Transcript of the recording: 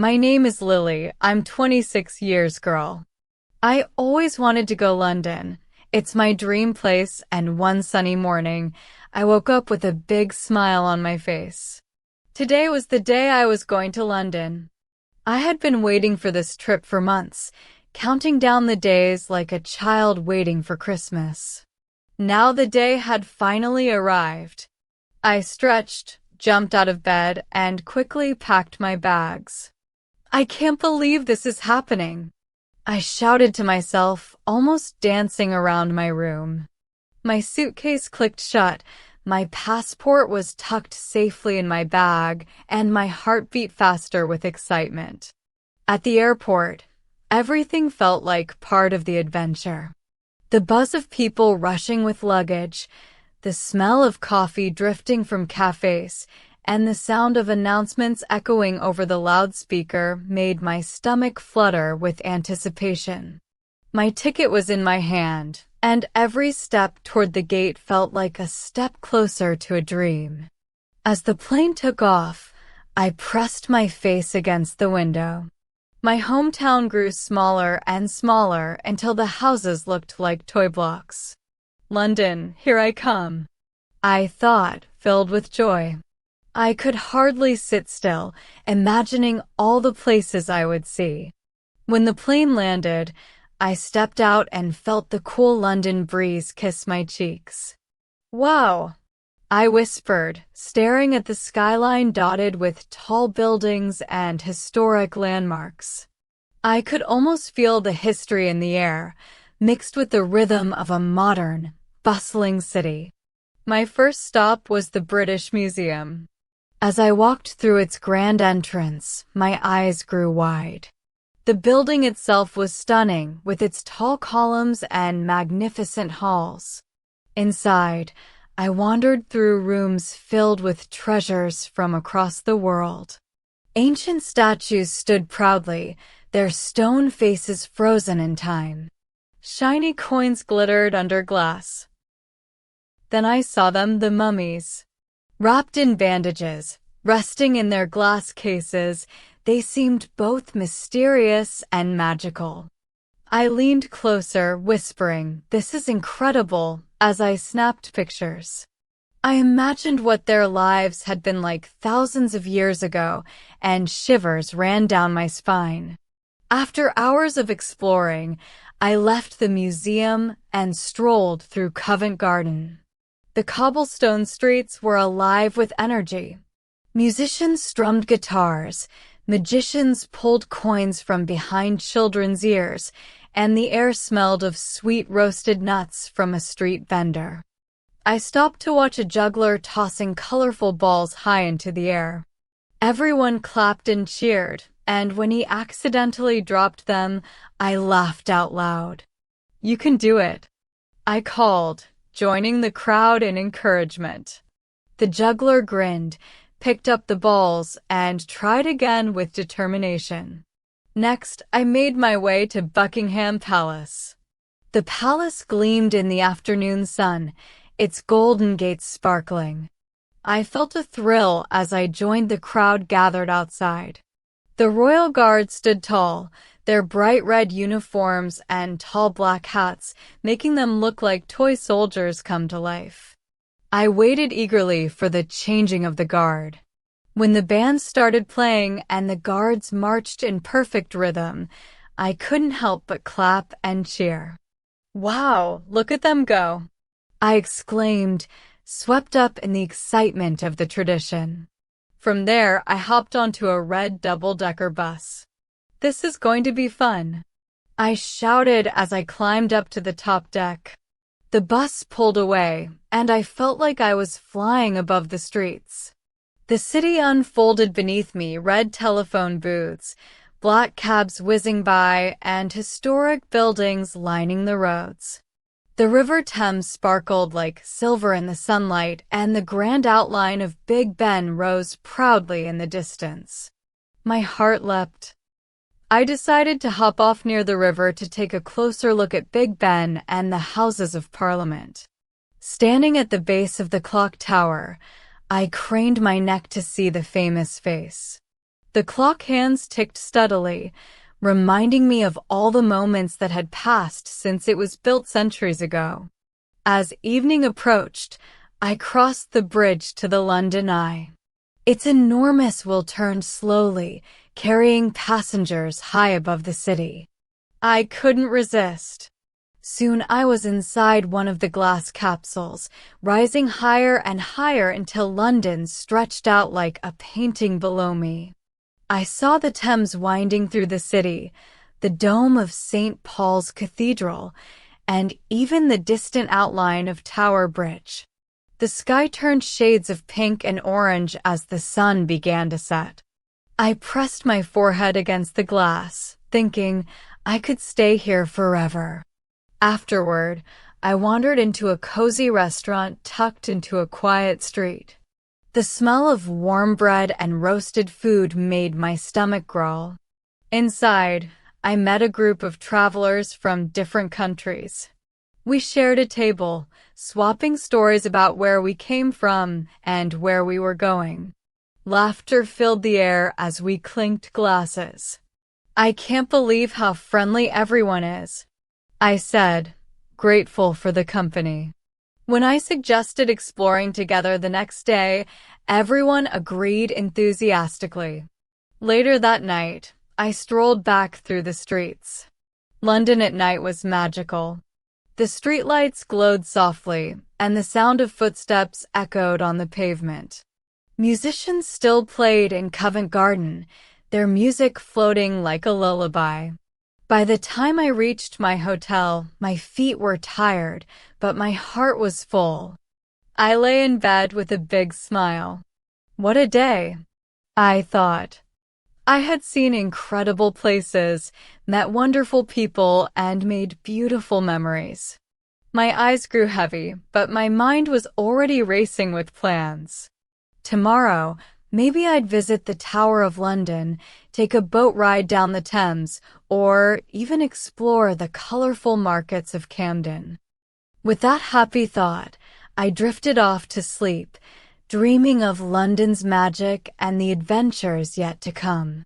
My name is Lily. I'm 26 years girl. I always wanted to go London. It's my dream place, and one sunny morning, I woke up with a big smile on my face. Today was the day I was going to London. I had been waiting for this trip for months, counting down the days like a child waiting for Christmas. Now the day had finally arrived. I stretched, jumped out of bed, and quickly packed my bags. I can't believe this is happening. I shouted to myself, almost dancing around my room. My suitcase clicked shut, my passport was tucked safely in my bag, and my heart beat faster with excitement. At the airport, everything felt like part of the adventure. The buzz of people rushing with luggage, the smell of coffee drifting from cafes, and the sound of announcements echoing over the loudspeaker made my stomach flutter with anticipation. My ticket was in my hand, and every step toward the gate felt like a step closer to a dream. As the plane took off, I pressed my face against the window. My hometown grew smaller and smaller until the houses looked like toy blocks. London, here I come, I thought, filled with joy. I could hardly sit still, imagining all the places I would see. When the plane landed, I stepped out and felt the cool London breeze kiss my cheeks. "Wow," I whispered, staring at the skyline dotted with tall buildings and historic landmarks. I could almost feel the history in the air, mixed with the rhythm of a modern, bustling city. My first stop was the British Museum. As I walked through its grand entrance, my eyes grew wide. The building itself was stunning, with its tall columns and magnificent halls. Inside, I wandered through rooms filled with treasures from across the world. Ancient statues stood proudly, their stone faces frozen in time. Shiny coins glittered under glass. Then I saw them, the mummies. Wrapped in bandages, resting in their glass cases, they seemed both mysterious and magical. I leaned closer, whispering, "This is incredible," as I snapped pictures. I imagined what their lives had been like thousands of years ago, and shivers ran down my spine. After hours of exploring, I left the museum and strolled through Covent Garden. The cobblestone streets were alive with energy. Musicians strummed guitars, magicians pulled coins from behind children's ears, and the air smelled of sweet roasted nuts from a street vendor. I stopped to watch a juggler tossing colorful balls high into the air. Everyone clapped and cheered, and when he accidentally dropped them, I laughed out loud. "You can do it," I called, joining the crowd in encouragement. The juggler grinned, picked up the balls, and tried again with determination. Next, I made my way to Buckingham Palace. The palace gleamed in the afternoon sun, its golden gates sparkling. I felt a thrill as I joined the crowd gathered outside. The royal guard stood tall, their bright red uniforms and tall black hats making them look like toy soldiers come to life. I waited eagerly for the changing of the guard. When the band started playing and the guards marched in perfect rhythm, I couldn't help but clap and cheer. "Wow, look at them go," I exclaimed, swept up in the excitement of the tradition. From there, I hopped onto a red double-decker bus. "This is going to be fun," I shouted as I climbed up to the top deck. The bus pulled away, and I felt like I was flying above the streets. The city unfolded beneath me, red telephone booths, black cabs whizzing by, and historic buildings lining the roads. The River Thames sparkled like silver in the sunlight, and the grand outline of Big Ben rose proudly in the distance. My heart leapt. I decided to hop off near the river to take a closer look at Big Ben and the Houses of Parliament. Standing at the base of the clock tower, I craned my neck to see the famous face. The clock hands ticked steadily, reminding me of all the moments that had passed since it was built centuries ago. As evening approached, I crossed the bridge to the London Eye. Its enormous wheel turned slowly, carrying passengers high above the city. I couldn't resist. Soon I was inside one of the glass capsules, rising higher and higher until London stretched out like a painting below me. I saw the Thames winding through the city, the dome of St. Paul's Cathedral, and even the distant outline of Tower Bridge. The sky turned shades of pink and orange as the sun began to set. I pressed my forehead against the glass, thinking I could stay here forever. Afterward, I wandered into a cozy restaurant tucked into a quiet street. The smell of warm bread and roasted food made my stomach growl. Inside, I met a group of travelers from different countries. We shared a table, swapping stories about where we came from and where we were going. Laughter filled the air as we clinked glasses. "I can't believe how friendly everyone is," I said, grateful for the company. When I suggested exploring together the next day, everyone agreed enthusiastically. Later that night, I strolled back through the streets. London at night was magical. The streetlights glowed softly, and the sound of footsteps echoed on the pavement. Musicians still played in Covent Garden, their music floating like a lullaby. By the time I reached my hotel, my feet were tired, but my heart was full. I lay in bed with a big smile. What a day, I thought. I had seen incredible places, met wonderful people, and made beautiful memories. My eyes grew heavy, but my mind was already racing with plans. Tomorrow, maybe I'd visit the Tower of London, take a boat ride down the Thames, or even explore the colorful markets of Camden. With that happy thought, I drifted off to sleep, dreaming of London's magic and the adventures yet to come.